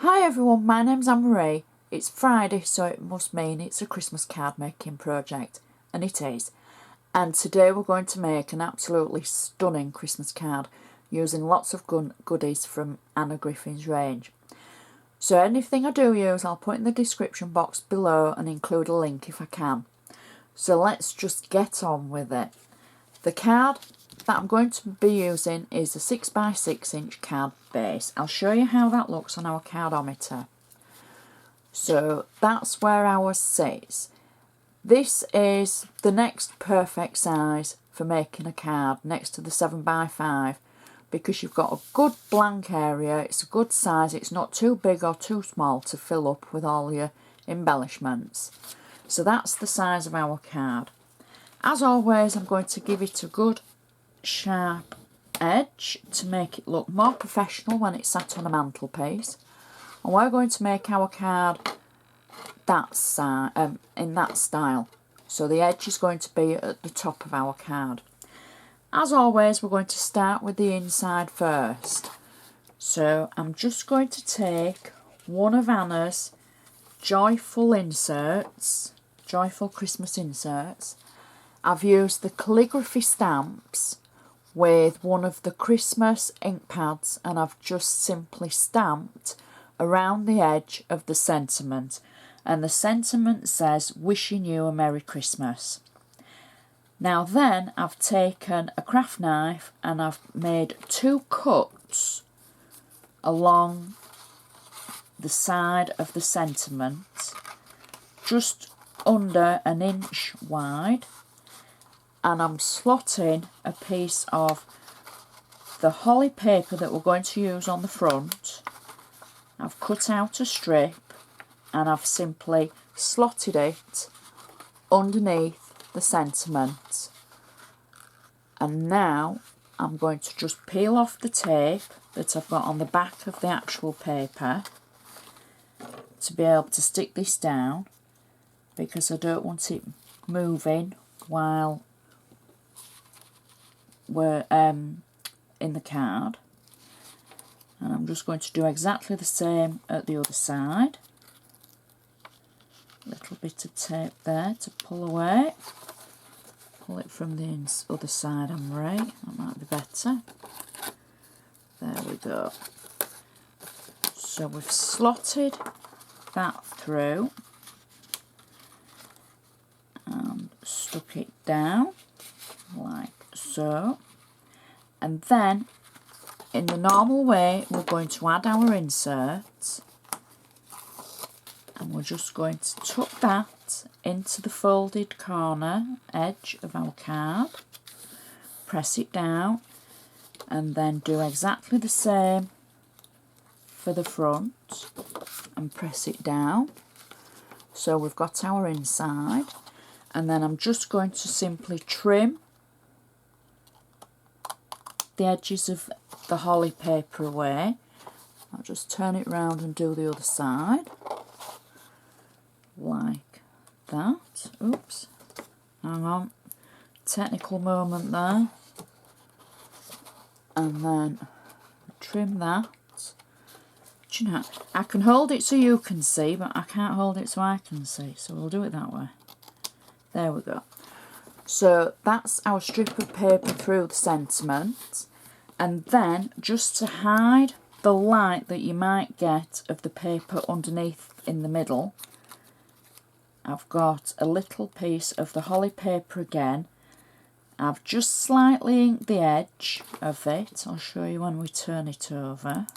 Hi everyone, my name's Anne Marie. It's Friday, so it must mean it's a Christmas card making project, and it is. And today we're going to make an absolutely stunning Christmas card using lots of goodies from Anna Griffin's range. So anything I do use I'll put in the description box below and include a link if I can. So let's just get on with it. The card that I'm going to be using is a 6x6 inch card base. I'll show you how that looks on our cardometer. So that's where ours sits. This is the next perfect size for making a card next to the 7x5 because you've got a good blank area, it's a good size, it's not too big or too small to fill up with all your embellishments. So that's the size of our card. As always, I'm going to give it a good sharp edge to make it look more professional when it's sat on a mantelpiece, and we're going to make our card in that style, so the edge is going to be at the top of our card. As always, we're going to start with the inside first, so I'm just going to take one of Anna's joyful Christmas inserts. I've used the calligraphy stamps with one of the Christmas ink pads, and I've just simply stamped around the edge of the sentiment, and the sentiment says wishing you a Merry Christmas. Now then I've taken a craft knife and I've made 2 cuts along the side of the sentiment, just under 1 inch wide, and I'm slotting a piece of the holly paper that we're going to use on the front. I've cut out a strip and I've simply slotted it underneath the sentiment. And now I'm going to just peel off the tape that I've got on the back of the actual paper to be able to stick this down, because I don't want it moving while we're in the card. And I'm just going to do exactly the same at the other side. A little bit of tape there to pull away. Pull it from the other side, I'm right. That might be better. There we go. So we've slotted that through and stuck it down like so. And then in the normal way we're going to add our inserts, and we're just going to tuck that into the folded corner edge of our card, press it down, and then do exactly the same for the front and press it down. So we've got our inside, and then I'm just going to simply trim the edges of the holly paper away. I'll just turn it round and do the other side like that. Oops, hang on, technical moment there. And then trim that. Do you know, I can hold it so you can see, but I can't hold it so I can see, so we'll do it that way. There we go. So that's our strip of paper through the sentiment, and then just to hide the light that you might get of the paper underneath in the middle, I've got a little piece of the holly paper again. I've just slightly inked the edge of it. I'll show you when we turn it over.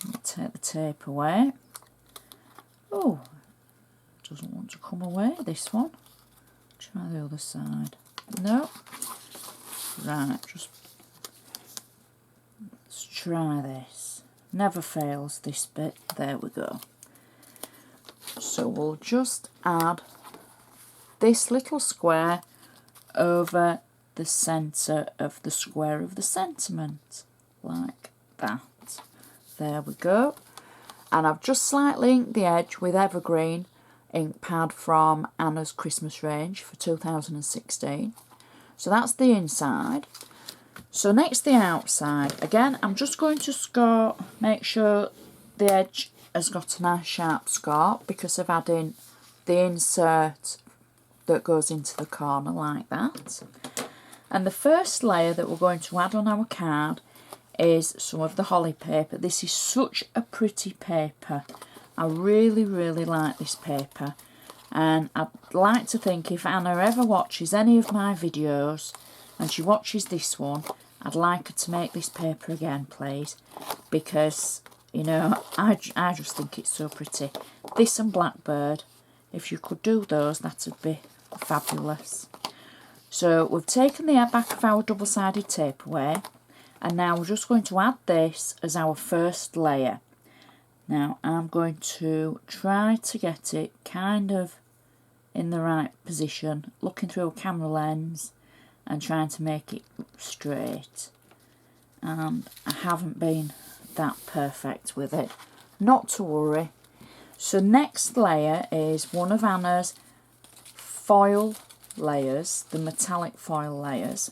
Let me take the tape away. Oh, it doesn't want to come away, this one. Try the other side. No. Right, let's try this. Never fails, this bit. There we go. So we'll just add this little square over the centre of the square of the sentiment, like that. There we go. And I've just slightly inked the edge with Evergreen ink pad from Anna's Christmas range for 2016. So that's the inside. So next the outside. Again, I'm just going to make sure the edge has got a nice sharp score because of adding the insert that goes into the corner like that. And the first layer that we're going to add on our card is some of the holly paper. This is such a pretty paper. I really, really like this paper. And I'd like to think if Anna ever watches any of my videos and she watches this one, I'd like her to make this paper again, please. Because, you know, I just think it's so pretty. This and Blackbird, if you could do those, that would be fabulous. So we've taken the back of our double-sided tape away, and now we're just going to add this as our first layer. Now I'm going to try to get it kind of in the right position, looking through a camera lens and trying to make it straight. And I haven't been that perfect with it. Not to worry. So next layer is one of Anna's foil layers, the metallic foil layers,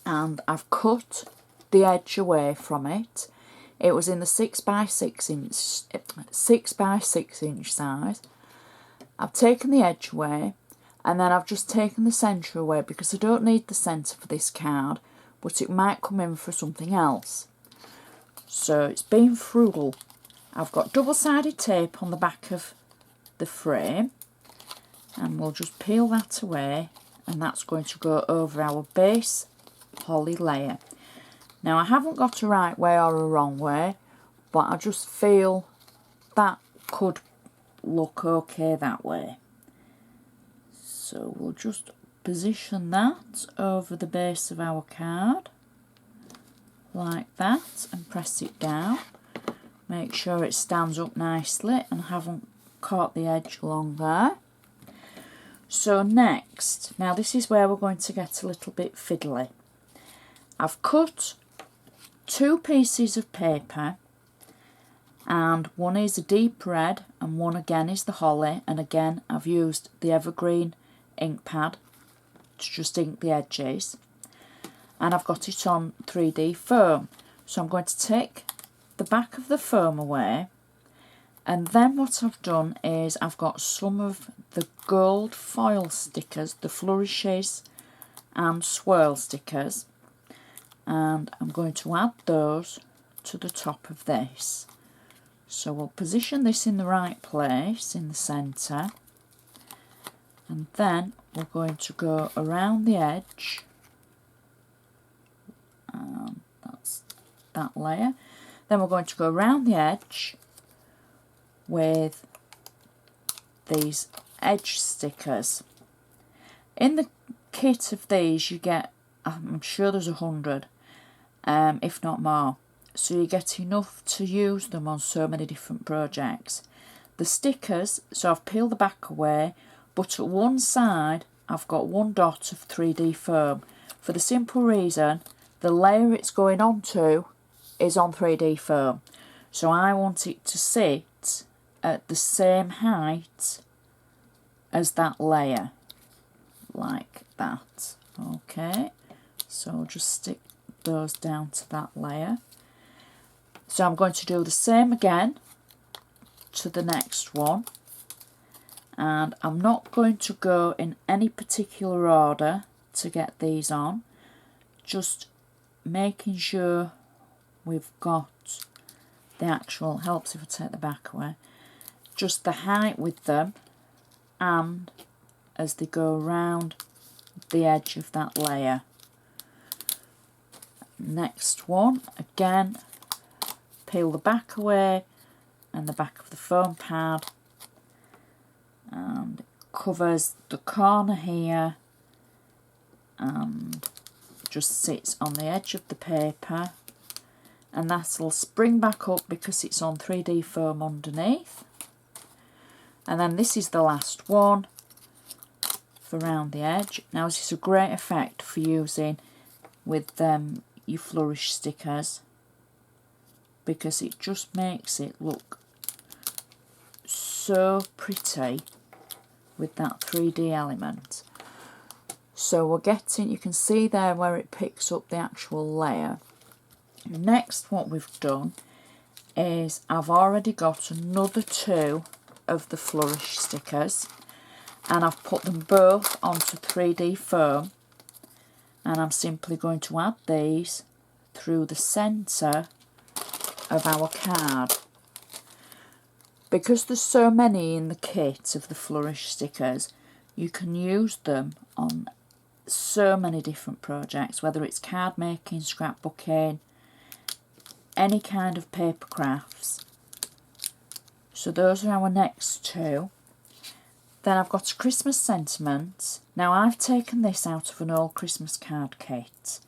and I've cut the edge away from it. It was in the 6x6 inch size. I've taken the edge away, and then I've just taken the centre away because I don't need the centre for this card, but it might come in for something else. So it's been frugal. I've got double-sided tape on the back of the frame, and we'll just peel that away, and that's going to go over our base holly layer. Now I haven't got a right way or a wrong way, but I just feel that could look okay that way. So we'll just position that over the base of our card like that and press it down. Make sure it stands up nicely and haven't caught the edge along there. So next, now this is where we're going to get a little bit fiddly. I've cut two pieces of paper, and one is a deep red and one again is the holly, and again I've used the evergreen ink pad to just ink the edges, and I've got it on 3D foam. So I'm going to take the back of the foam away, and then what I've done is I've got some of the gold foil stickers, the flourishes and swirl stickers, and I'm going to add those to the top of this. So we'll position this in the right place in the centre, and then we're going to go around the edge, and that's that layer. Then we're going to go around the edge with these edge stickers. In the kit of these you get, I'm sure there's 100, if not more, so you get enough to use them on so many different projects. The stickers, so I've peeled the back away, but at one side I've got one dot of 3D foam for the simple reason the layer it's going on to is on 3D foam, so I want it to sit at the same height as that layer, like that. Okay, so I'll just stick those down to that layer. So I'm going to do the same again to the next one, and I'm not going to go in any particular order to get these on, just making sure we've got the actual, helps if I take the back away, just the height with them, and as they go around the edge of that layer. Next one, again, peel the back away and the back of the foam pad, and it covers the corner here and just sits on the edge of the paper, and that'll spring back up because it's on 3D foam underneath. And then this is the last one for round the edge. Now this is a great effect for using with your Flourish stickers, because it just makes it look so pretty with that 3D element. So we're getting, you can see there where it picks up the actual layer. Next, what we've done is I've already got another 2 of the Flourish stickers, and I've put them both onto 3D foam, and I'm simply going to add these through the centre of our card. Because there's so many in the kit of the Flourish stickers, you can use them on so many different projects, whether it's card making, scrapbooking, any kind of paper crafts. So those are our next 2. Then I've got a Christmas sentiment. Now I've taken this out of an old Christmas card kit,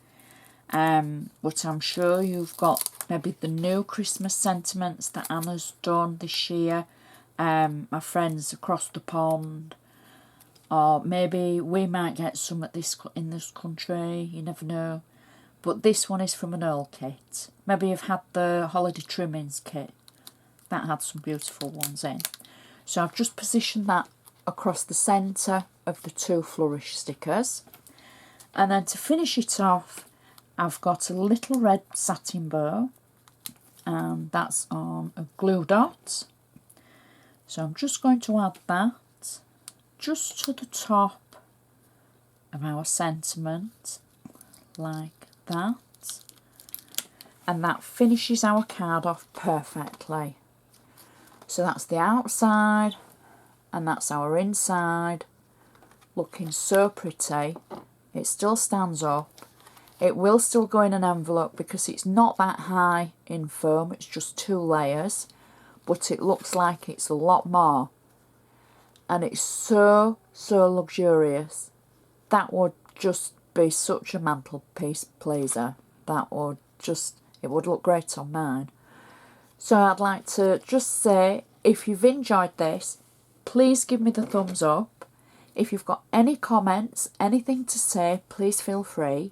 but I'm sure you've got maybe the new Christmas sentiments that Anna's done this year, my friends across the pond, or maybe we might get some at in this country, you never know. But this one is from an old kit. Maybe you've had the holiday trimmings kit that had some beautiful ones in. So I've just positioned that across the centre of the 2 Flourish stickers, and then to finish it off I've got a little red satin bow, and that's on a glue dot. So I'm just going to add that just to the top of our sentiment like that, and that finishes our card off perfectly. So that's the outside and that's our inside, looking so pretty. It still stands up. It will still go in an envelope because it's not that high in foam, it's just 2 layers, but it looks like it's a lot more, and it's so luxurious. That would just be such a mantelpiece pleaser. That would just, it would look great on mine. So I'd like to just say, if you've enjoyed this, please give me the thumbs up. If you've got any comments, anything to say, please feel free.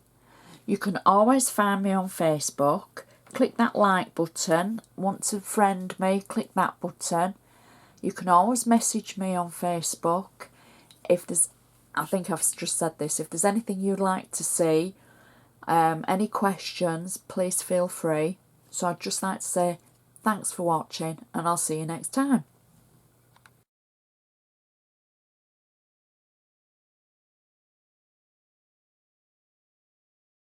You can always find me on Facebook. Click that like button. Want to friend me, click that button. You can always message me on Facebook. If there's, I think I've just said this, if there's anything you'd like to see, any questions, please feel free. So I'd just like to say thanks for watching, and I'll see you next time.